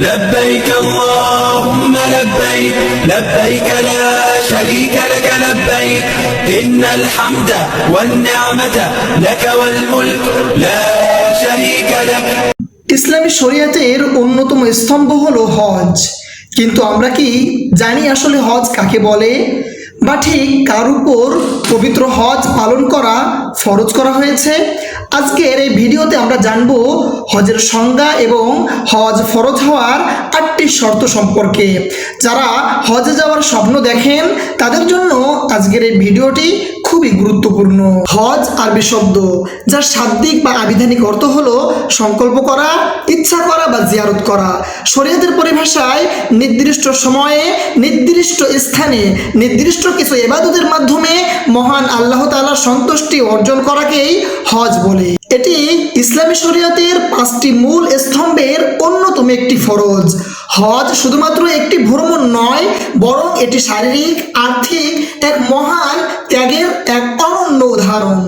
لبيك اللهم لبيك لبيك لا شريك لك لبيك إن الحمد والنعمة لك والملك لا شريك لك। ইসলামী শরীয়তের অন্যতম স্তম্ভ হলো হজ। কিন্তু আমরা কি জানি আসলে হজ কাকে বলে, বা ঠিক কার উপর পবিত্র হজ পালন করা ফরজ করা হয়েছে? আজকের এই ভিডিওতে আমরা জানব হজের সংজ্ঞা এবং হজ ফরজ হওয়ার 8টি শর্ত সম্পর্কে। যারা হজে যাওয়ার স্বপ্ন দেখেন তাদের জন্য আজকের এই ভিডিওটি খুবই গুরুত্বপূর্ণ। হজ আরবি শব্দ, যার শাব্দিক বা আবিধানিক অর্থ হলো সংকল্প করা, ইচ্ছা করা বা জিয়ারত করা। শরীয়তের পরিভাষায় নির্দিষ্ট সময়ে, নির্দিষ্ট স্থানে, নির্দিষ্ট কিছু ইবাদতের মাধ্যমে মহান আল্লাহ তাআলার সন্তুষ্টি অর্জন করাকেই হজ বলে। এটি ইসলামী শরীয়তের 5টি মূল স্তম্ভের অন্যতম একটি ফরজ। হজ শুধুমাত্র একটি ভ্রমণ নয়, বরং এটি শারীরিক, আর্থিক এক মহান ত্যাগের এক অনন্য উদাহরণ।